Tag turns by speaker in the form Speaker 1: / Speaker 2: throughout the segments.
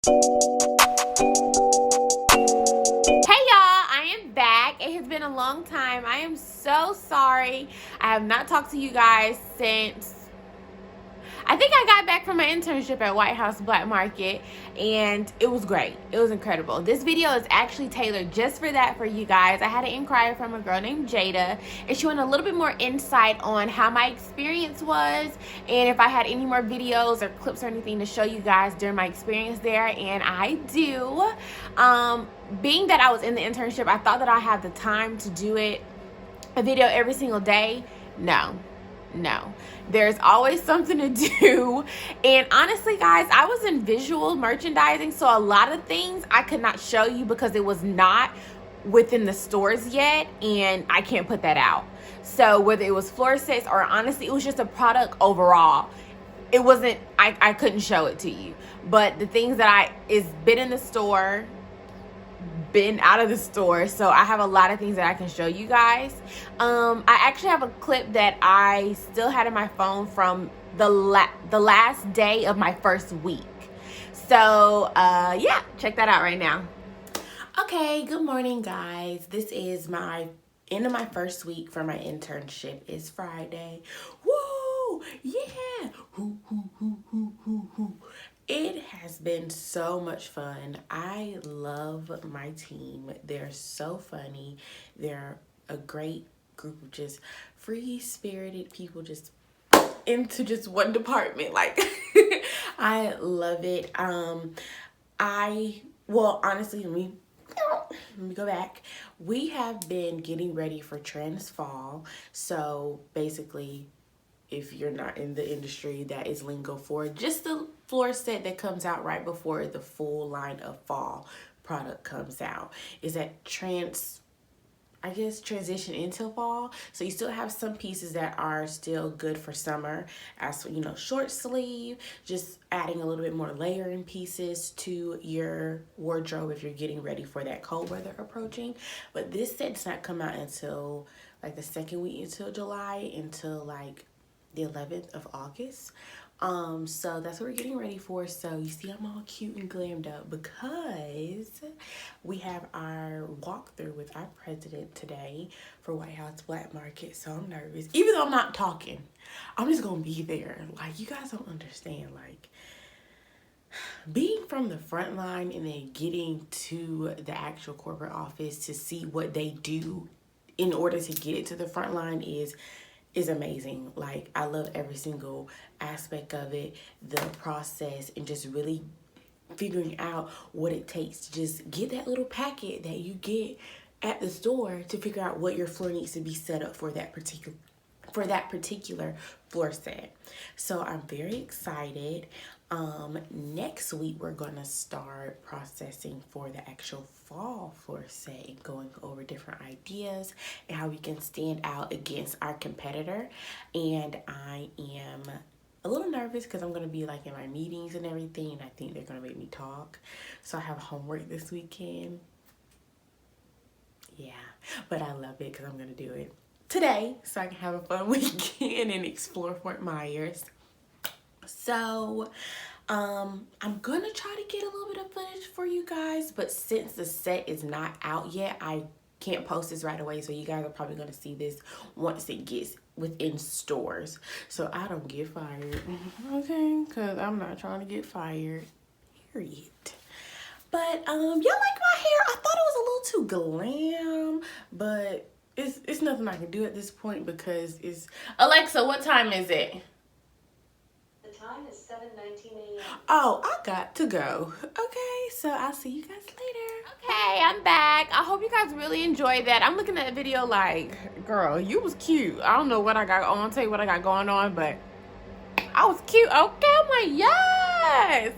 Speaker 1: Hey y'all, I am back. It has been a long time. I am so sorry. I have not talked to you guys since I think I got back from my internship at White House Black Market, and it was great. It was incredible. This video is actually tailored just for that for you guys. I had an inquiry from a girl named Jada, and she wanted a little bit more insight on how my experience was and if I had any more videos or clips or anything to show you guys during my experience there, and I do. Being that I was in the internship, I thought that I had the time to do a video every single day. No, there's always something to do. And honestly guys, I was in visual merchandising, so a lot of things I could not show you because it was not within the stores yet, and I can't put that out. So whether it was floor sets or honestly it was just a product overall, it wasn't, I couldn't show it to you. But the things that is been in the store, been out of the store, so I have a lot of things that I can show you guys. I actually have a clip that I still had in my phone from the last day of my first week. So yeah, check that out right now. Okay, good morning guys. This is my end of my first week for my internship. It's Friday. Woo! Yeah! Hoo, hoo, hoo, hoo, hoo, hoo. It has been so much fun. I love my team. They're so funny. They're a great group of just free-spirited people just into just one department. Like, I love it. Well, honestly, let me go back. We have been getting ready for Trends Fall. So basically, if you're not in the industry, that is lingo for just the floor set that comes out right before the full line of fall product comes out. Is that transition into fall. So you still have some pieces that are still good for summer, as you know, short sleeve, just adding a little bit more layering pieces to your wardrobe if you're getting ready for that cold weather approaching. But this set does not come out until like the second week until July, until like the 11th of August. So that's what we're getting ready for. So you see I'm all cute and glammed up because we have our walkthrough with our president today for White House Black Market. So I'm nervous. Even though I'm not talking, I'm just gonna be there. Like, you guys don't understand, like, being from the front line and then getting to the actual corporate office to see what they do in order to get it to the front line is amazing. Like, I love every single aspect of it, the process, and just really figuring out what it takes to just get that little packet that you get at the store to figure out what your floor needs to be set up for that particular floor set. So I'm very excited. Next week we're gonna start processing for the actual fall floor set and going over different ideas and how we can stand out against our competitor. And I am a little nervous because I'm gonna be like in my meetings and everything, and I think they're gonna make me talk. So I have homework this weekend. Yeah, but I love it because I'm gonna do it today so I can have a fun weekend and explore Fort Myers. So I'm gonna try to get a little bit of footage for you guys, but since the set is not out yet, I can't post this right away, so you guys are probably gonna see this once it gets within stores, so I don't get fired. Okay, because I'm not trying to get fired, period. But y'all like my hair? I thought it was a little too glam, but it's nothing I can do at this point because it's... Alexa, what time is it?
Speaker 2: The time is 7:19 a.m.
Speaker 1: Oh, I got to go. Okay, so I'll see you guys later. Okay, I'm back. I hope you guys really enjoyed that. I'm looking at the video like, girl, you was cute. I don't know what I got on. I'll tell you what I got going on, but I was cute. Okay, I'm like, yes.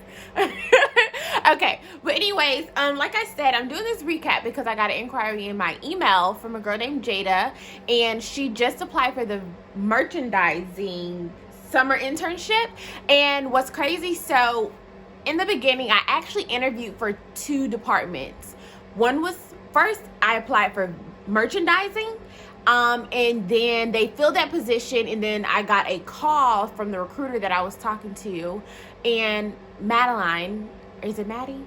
Speaker 1: Okay, but anyways, like I said, I'm doing this recap because I got an inquiry in my email from a girl named Jada, and she just applied for the merchandising summer internship. And what's crazy, so in the beginning I actually interviewed for 2 departments. One was, first I applied for merchandising, and then they filled that position, and then I got a call from the recruiter that I was talking to, and Madeline Is it Maddie?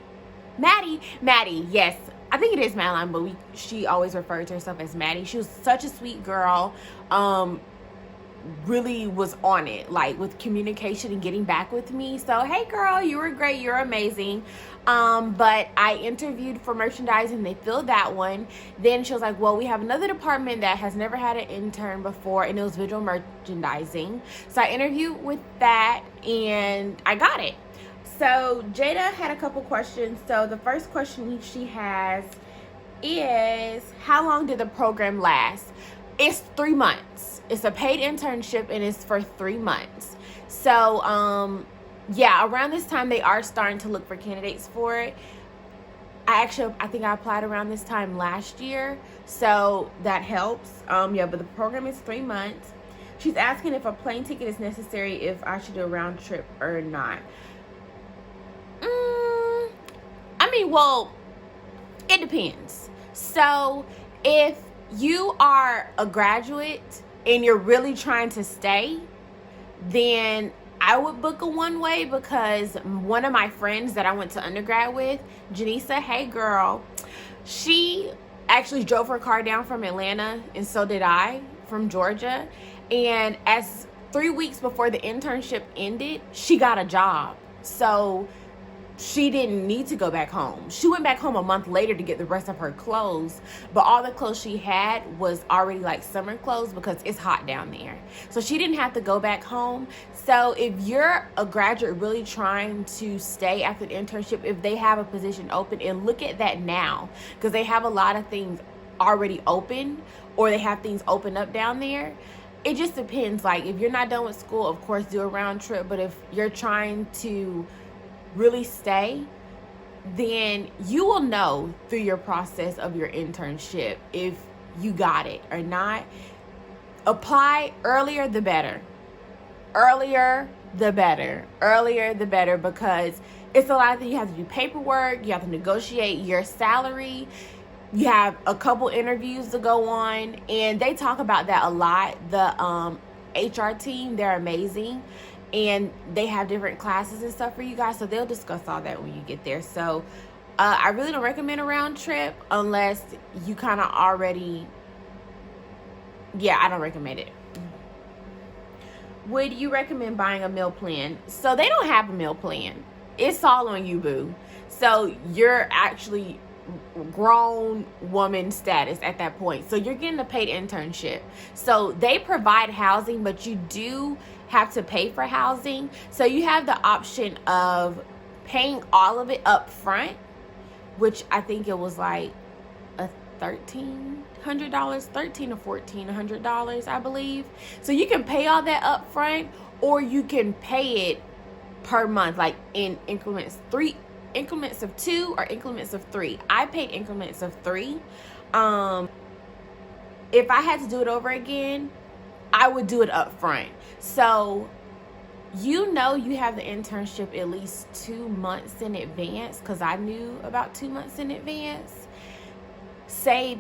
Speaker 1: Maddie, yes. I think it is Madeline, but she always referred to herself as Maddie. She was such a sweet girl. Really was on it, like with communication and getting back with me. So hey girl, you were great, you're amazing. But I interviewed for merchandising, they filled that one. Then she was like, well, we have another department that has never had an intern before, and it was visual merchandising. So I interviewed with that and I got it. So Jada had a couple questions. So the first question she has is, how long did the program last? It's 3 months. It's a paid internship and it's for 3 months. So, yeah, around this time they are starting to look for candidates for it. I think I applied around this time last year, so that helps. Yeah, but the program is 3 months. She's asking if a plane ticket is necessary, if I should do a round trip or not. Well, it depends. So if you are a graduate and you're really trying to stay, then I would book a one-way, because one of my friends that I went to undergrad with, Janisa, hey girl, she actually drove her car down from Atlanta, and so did I, from Georgia. And as 3 weeks before the internship ended, she got a job. So she didn't need to go back home. She went back home a month later to get the rest of her clothes, but all the clothes she had was already like summer clothes because it's hot down there. So she didn't have to go back home. So if you're a graduate really trying to stay after the internship, if they have a position open, and look at that now, because they have a lot of things already open, or they have things open up down there. It just depends. Like if you're not done with school, of course do a round trip, but if you're trying to really stay, then you will know through your process of your internship if you got it or not. Apply earlier the better. Earlier the better, because it's a lot of things. You have to do paperwork, you have to negotiate your salary, you have a couple interviews to go on, and they talk about that a lot. The HR team, they're amazing, and they have different classes and stuff for you guys, so they'll discuss all that when you get there. So I really don't recommend a round trip unless you kind of already, I don't recommend it. Would you recommend buying a meal plan? So they don't have a meal plan. It's all on you, boo. So you're actually grown woman status at that point. So you're getting a paid internship. So they provide housing, but you do have to pay for housing. So you have the option of paying all of it up front, which I think it was like a $1,300, $1,300 or $1,400, I believe. So you can pay all that up front, or you can pay it per month, like in increments of 2 or increments of 3. I paid increments of 3. If I had to do it over again, I would do it up front. So you have the internship at least 2 months in advance, because I knew about 2 months in advance. I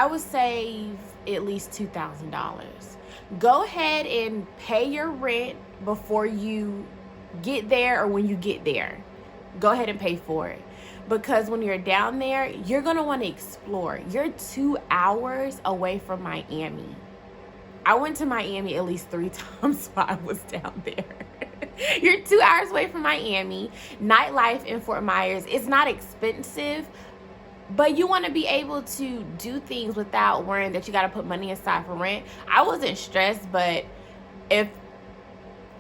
Speaker 1: would save at least $2,000. Go ahead and pay your rent before you get there, or when you get there. Go ahead and pay for it, because when you're down there, you're going to want to explore. You're 2 hours away from Miami. I went to Miami at least 3 times while I was down there. You're 2 hours away from Miami. Nightlife in Fort Myers is not expensive, but you want to be able to do things without worrying that you got to put money aside for rent. I wasn't stressed, but if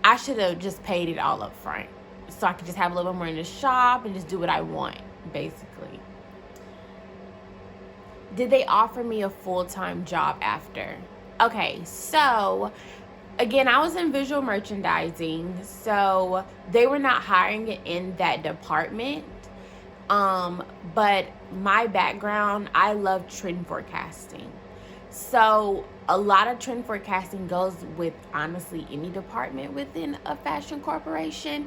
Speaker 1: I should have just paid it all up front, so I could just have a little bit more in the shop and just do what I want, basically. Did they offer me a full-time job after? Okay, so again, I was in visual merchandising, so they were not hiring in that department. But my background, I love trend forecasting. So a lot of trend forecasting goes with honestly any department within a fashion corporation,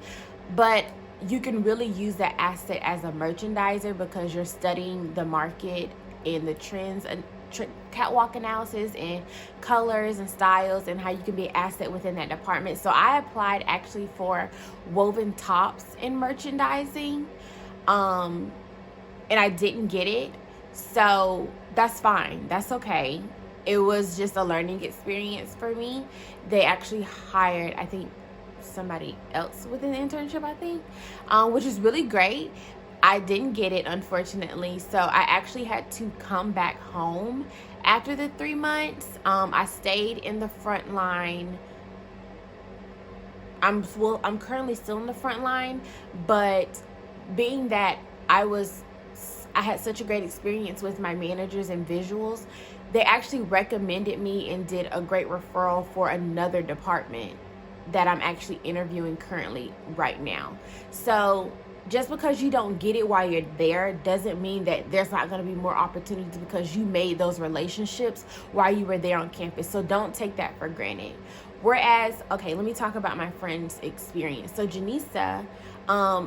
Speaker 1: but you can really use that asset as a merchandiser, because you're studying the market and the trends and catwalk analysis and colors and styles and how you can be an asset within that department. So I applied actually for woven tops in merchandising, and I didn't get it. So that's fine. That's okay. It was just a learning experience for me. They actually hired, I think, somebody else within the internship, I think, which is really great. I didn't get it, unfortunately. So I actually had to come back home after the 3 months. I stayed in the front line. I'm currently still in the front line, but being that I had such a great experience with my managers and visuals, they actually recommended me and did a great referral for another department that I'm actually interviewing currently right now. So just because you don't get it while you're there doesn't mean that there's not going to be more opportunities, because you made those relationships while you were there on campus. So don't take that for granted. Whereas, okay, let me talk about my friend's experience. So Janisa,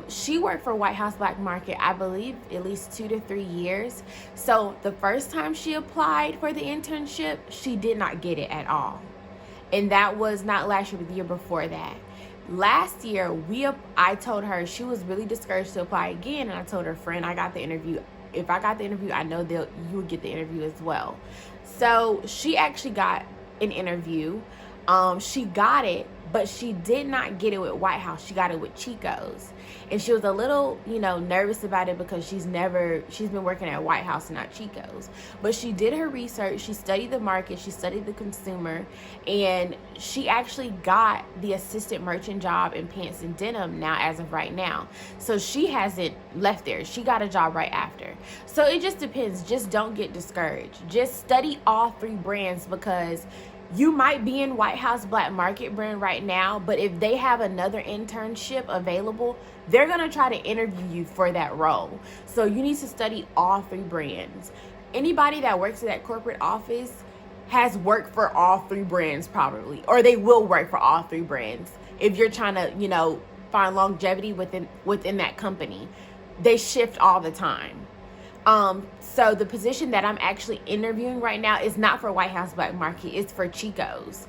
Speaker 1: she worked for White House Black Market, I believe, at least 2 to 3 years. So the first time she applied for the internship, she did not get it at all. And that was not last year, but the year before that. Last year, I told her, she was really discouraged to apply again. And I told her, friend, I got the interview. If I got the interview, I know you will get the interview as well. So she actually got an interview. She got it, but she did not get it with White House. She got it with Chico's. And she was a little, nervous about it because she's been working at White House and not Chico's. But she did her research. She studied the market. She studied the consumer. And she actually got the assistant merchant job in pants and denim now, as of right now. So she hasn't left there. She got a job right after. So it just depends. Just don't get discouraged. Just study all 3 brands, because you might be in White House Black Market brand right now, but if they have another internship available, they're going to try to interview you for that role. So you need to study all 3 brands. Anybody that works at that corporate office has worked for all 3 brands probably, or they will work for all 3 brands. If you're trying to, find longevity within that company, they shift all the time. So the position that I'm actually interviewing right now is not for White House Black Market. It's for Chico's.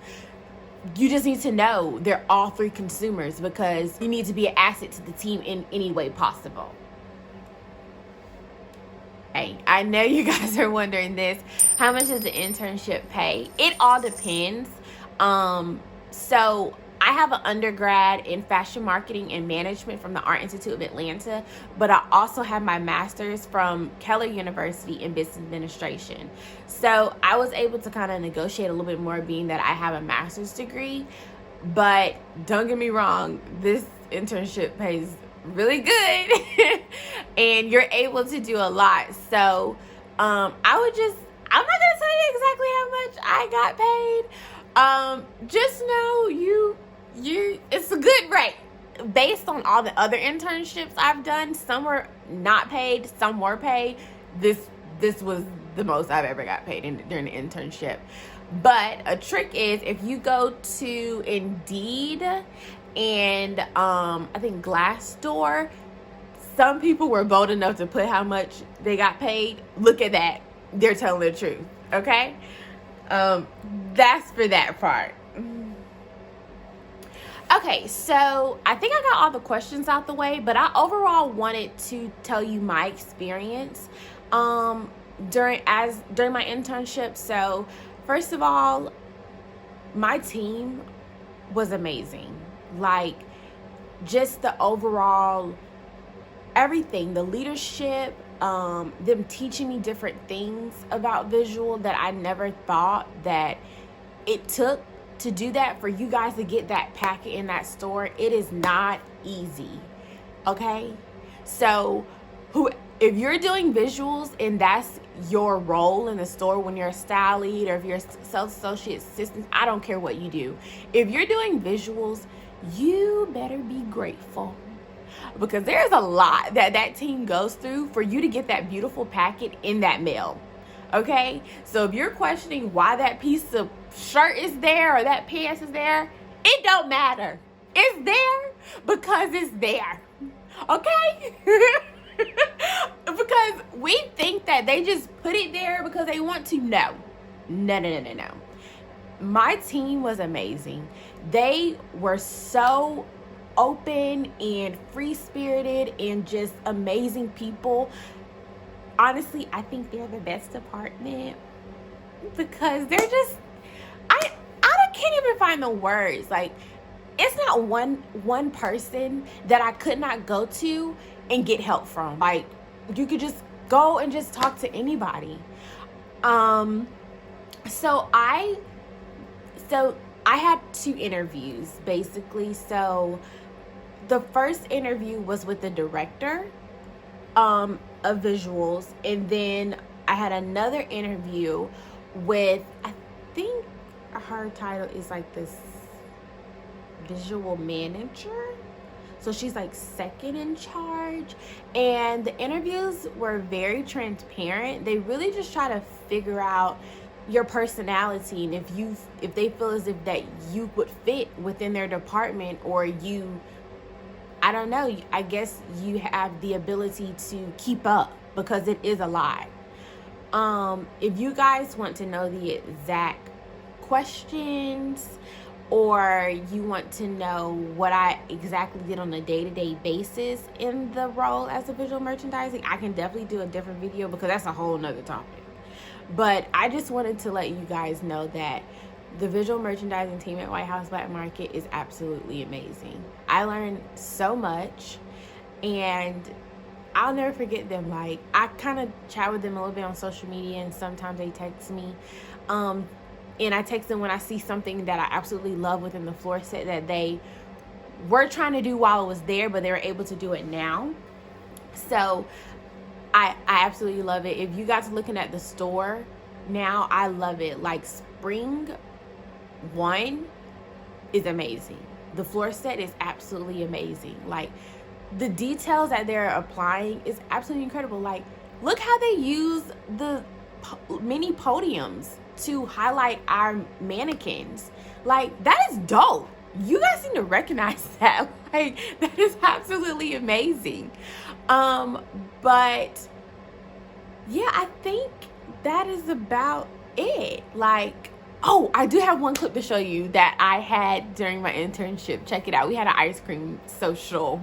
Speaker 1: You just need to know they're all 3 consumers, because you need to be an asset to the team in any way possible. Hey, I know you guys are wondering this. How much does the internship pay? It all depends. So I have an undergrad in fashion marketing and management from the Art Institute of Atlanta, but I also have my master's from Keller University in business administration. So I was able to kind of negotiate a little bit more, being that I have a master's degree. But don't get me wrong, this internship pays really good and you're able to do a lot. So I'm not going to tell you exactly how much I got paid. Just know it's a good rate based on all the other internships I've done. Some were not paid, some were paid. This was the most I've ever got paid during the internship. But a trick is, if you go to Indeed and I think Glassdoor, some people were bold enough to put how much they got paid. Look at that. They're telling the truth. Okay? That's for that part. Okay, so I think I got all the questions out the way, but I overall wanted to tell you my experience during my internship. So first of all, my team was amazing. Like, just the overall everything, the leadership, them teaching me different things about visual that I never thought that it took to do that. For you guys to get that packet in that store, it is not easy. Okay? So if you're doing visuals and that's your role in the store, when you're a style lead or if you're a sales associate assistant, I don't care what you do. If you're doing visuals, you better be grateful, because there's a lot that team goes through for you to get that beautiful packet in that mail. Okay? So if you're questioning why that piece of shirt is there or that pants is there, it don't matter. It's there because it's there. Okay? Because we think that. They just put it there because they want to. No. No. My team was amazing. They were so open and free-spirited and just amazing people. Honestly, I think they're the best department because they're just, I can't even find the words. Like, it's not one person that I could not go to and get help from. Like, you could just go and just talk to anybody. So I had 2 interviews basically. So the first interview was with the director of visuals, and then I had another interview with, I think her title is like this visual manager. So she's like second in charge, and the interviews were very transparent. They really just try to figure out your personality and if they feel as if that you would fit within their department, or I don't know, I guess you have the ability to keep up, because it is a lot. If you guys want to know the exact questions, or you want to know what I exactly did on a day-to-day basis in the role as a visual merchandising, I can definitely do a different video, because that's a whole nother topic. But I just wanted to let you guys know that the visual merchandising team at White House Black Market is absolutely amazing. I learned so much, and I'll never forget them. Like, I kind of chat with them a little bit on social media, and sometimes they text me. And I text them when I see something that I absolutely love within the floor set that they were trying to do while it was there, but they were able to do it now. So I absolutely love it. If you guys are looking at the store now, I love it. Like, spring 1 is amazing. The floor set is absolutely amazing. Like, the details that they're applying is absolutely incredible. Like, look how they use the mini podiums to highlight our mannequins. Like, that is dope. You guys need to recognize that. Like, that is absolutely amazing. But yeah, I think that is about it. Like, oh, I do have one clip to show you that I had during my internship. Check it out. We had an ice cream social.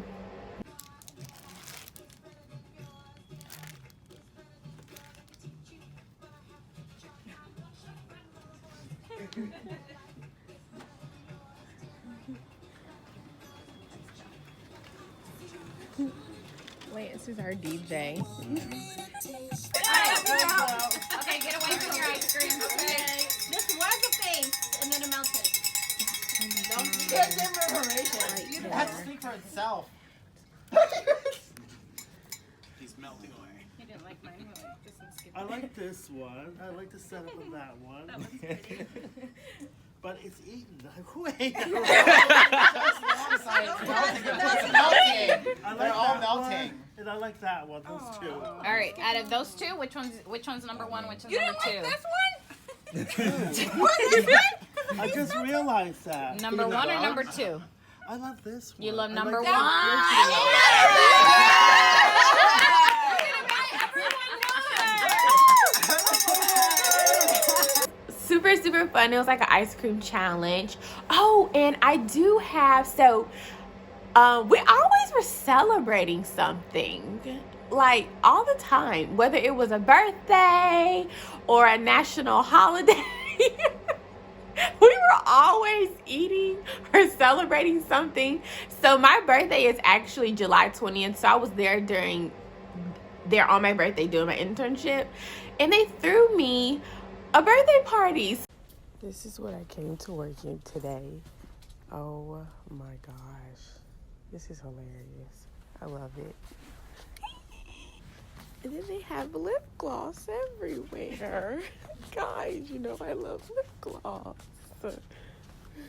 Speaker 1: Lance is our DJ.
Speaker 3: Okay, get away from your ice cream. Okay. This was a face, and then it melted.
Speaker 4: Don't get different information. It has to speak for itself.
Speaker 5: He's melting away.
Speaker 3: He didn't like mine.
Speaker 6: I like this one. I like the setup of that one.
Speaker 3: That was pretty.
Speaker 6: But it's eaten. Wait.
Speaker 4: It's melting. They're all melting.
Speaker 6: And I like that one. Those 2.
Speaker 3: All right, out of those 2, which one's number 1? Which one's number 2?
Speaker 6: This one? I just realized that.
Speaker 3: Number 1 or number 2?
Speaker 6: I love this one.
Speaker 3: You love
Speaker 6: I
Speaker 3: number
Speaker 6: like
Speaker 3: 1.
Speaker 1: Super fun. It was like an ice cream challenge. Oh, and I do have, so we always were celebrating something, like, all the time, whether it was a birthday or a national holiday. We were always eating or celebrating something. So my birthday is actually July 20th. So I was there on my birthday doing my internship, and they threw me a birthday party. This is what I came to work in today. Oh my gosh. This is hilarious. I love it. And then they have lip gloss everywhere. Guys, you know I love lip gloss.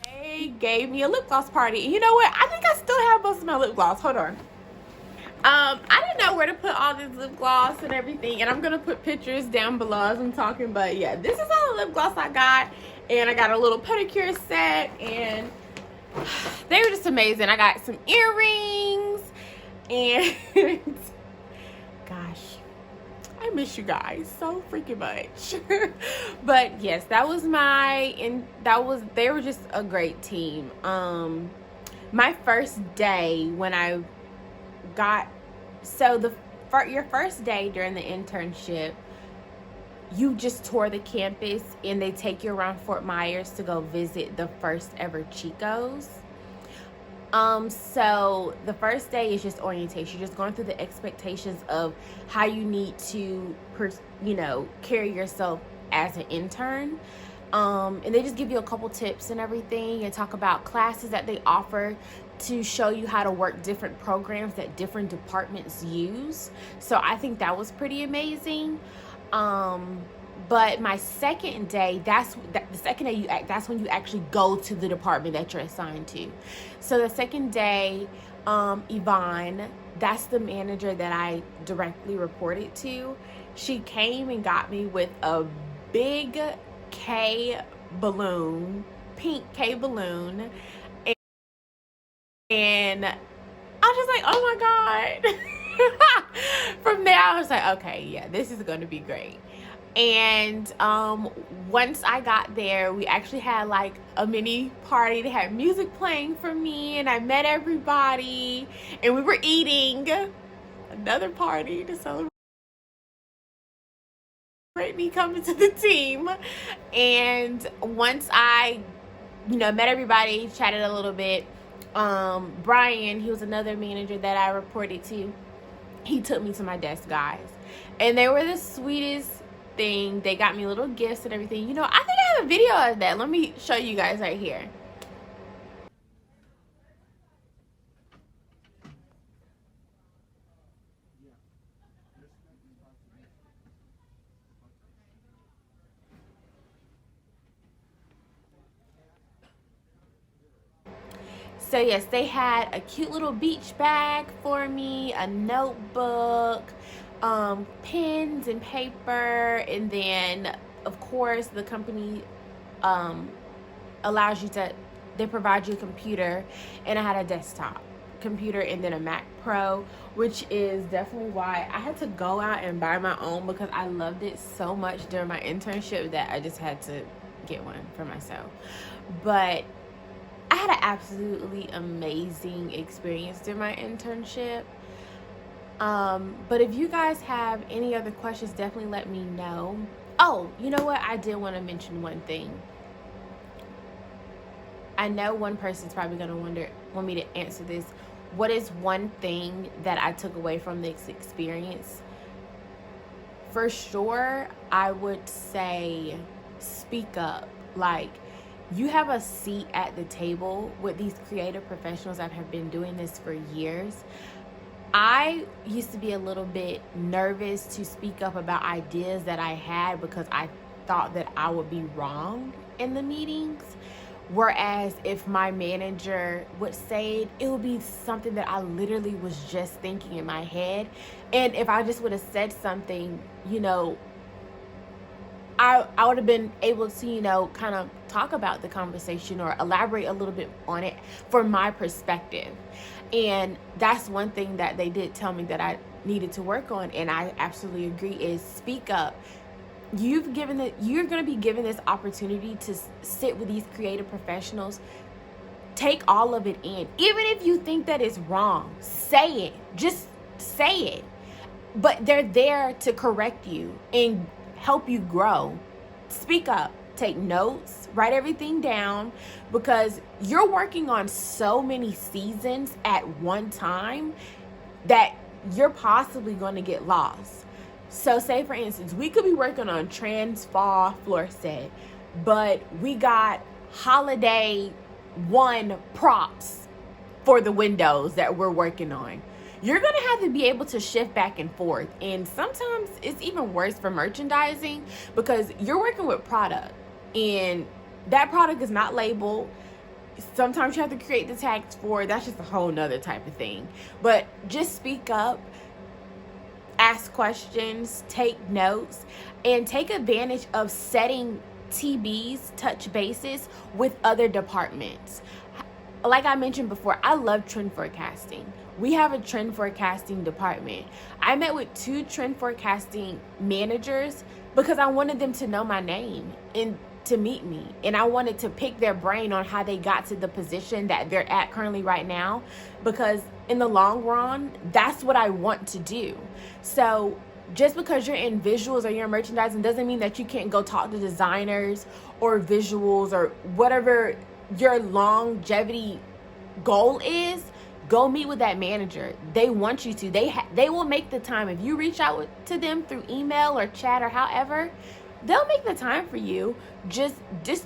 Speaker 1: They gave me a lip gloss party. You know what? I think I still have most of my lip gloss. Hold on. I didn't know where to put all this lip gloss and everything, and I'm gonna put pictures down below as I'm talking, but yeah, this is all the lip gloss I got, and I got a little pedicure set, and they were just amazing. I got some earrings, and gosh, I I miss you guys so freaking much. But yes, that was they were just a great team. My first day when I got, your first day during the internship, you just tour the campus and they take you around Fort Myers to go visit the first ever Chico's. So the first day is just orientation. You're just going through the expectations of how you need to, carry yourself as an intern. And they just give you a couple tips and everything and talk about classes that they offer to show you how to work different programs that different departments use. So I think that was pretty amazing. But my second day, that's when you actually go to the department that you're assigned to. So the second day, Yvonne, that's the manager that I directly reported to. She came and got me with a big K balloon, pink K balloon. And I was just like, oh my God. From there, I was like, okay, yeah, this is going to be great. And once I got there, we actually had like a mini party. They had music playing for me, and I met everybody, and we were eating. Another party to celebrate me coming to the team. And once I, met everybody, chatted a little bit, Brian, he was another manager that I reported to. He took me to my desk, guys, and they were the sweetest thing. They got me little gifts and everything. I think I have a video of that. Let me show you guys right here. So yes, they had a cute little beach bag for me, a notebook, pens and paper, and then of course the company allows you to, they provide you a computer, and I had a desktop computer and then a Mac Pro, which is definitely why I had to go out and buy my own, because I loved it so much during my internship that I just had to get one for myself. But I had an absolutely amazing experience during my internship. But if you guys have any other questions, definitely let me know. Oh, you know what? I did want to mention one thing. I know one person's probably going to want me to answer this. What is one thing that I took away from this experience? For sure, I would say speak up. Like, you have a seat at the table with these creative professionals that have been doing this for years. I used to be a little bit nervous to speak up about ideas that I had because I thought that I would be wrong in the meetings. Whereas if my manager would say it, it would be something that I literally was just thinking in my head. And if I just would have said something, I would have been able to, kind of talk about the conversation or elaborate a little bit on it from my perspective. And that's one thing that they did tell me that I needed to work on, and I absolutely agree, is speak up. You're going to be given this opportunity to sit with these creative professionals. Take all of it in. Even if you think that it's wrong, say it. Just say it. But they're there to correct you and help you grow. Speak up, take notes, write everything down, because you're working on so many seasons at one time that you're possibly going to get lost. So say for instance, we could be working on trans fall floor set, but we got holiday 1 props for the windows that we're working on. You're going to have to be able to shift back and forth. And sometimes it's even worse for merchandising, because you're working with product and that product is not labeled. Sometimes you have to create the tags for it. That's just a whole nother type of thing. But just speak up, ask questions, take notes, and take advantage of setting TBs, touch bases, with other departments. like I mentioned before, I love trend forecasting. We have a trend forecasting department. I met with 2 trend forecasting managers because I wanted them to know my name and to meet me. And I wanted to pick their brain on how they got to the position that they're at currently right now. Because in the long run, that's what I want to do. So just because you're in visuals or you're in merchandising doesn't mean that you can't go talk to designers or visuals or whatever your longevity goal is. Go meet with that manager. They want you to. They will make the time. If you reach out to them through email or chat or however, they'll make the time for you. Just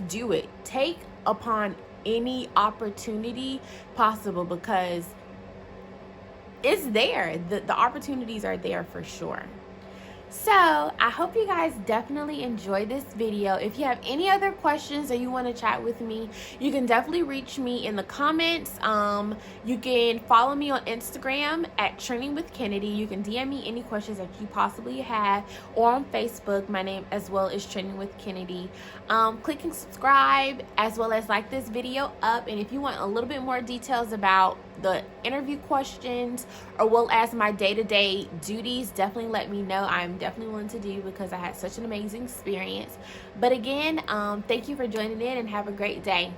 Speaker 1: do it. Take upon any opportunity possible because it's there. The opportunities are there for sure. So I hope you guys definitely enjoyed this video. If you have any other questions or you want to chat with me, you can definitely reach me in the comments. You can follow me on Instagram at Training with Kennedy. You can DM me any questions that you possibly have, or on Facebook, my name as well is Training with Kennedy. Click and subscribe as well as like this video up. And if you want a little bit more details about the interview questions or well as my day-to-day duties, definitely let me know. I'm definitely willing to do because I had such an amazing experience. But again, thank you for joining in and have a great day.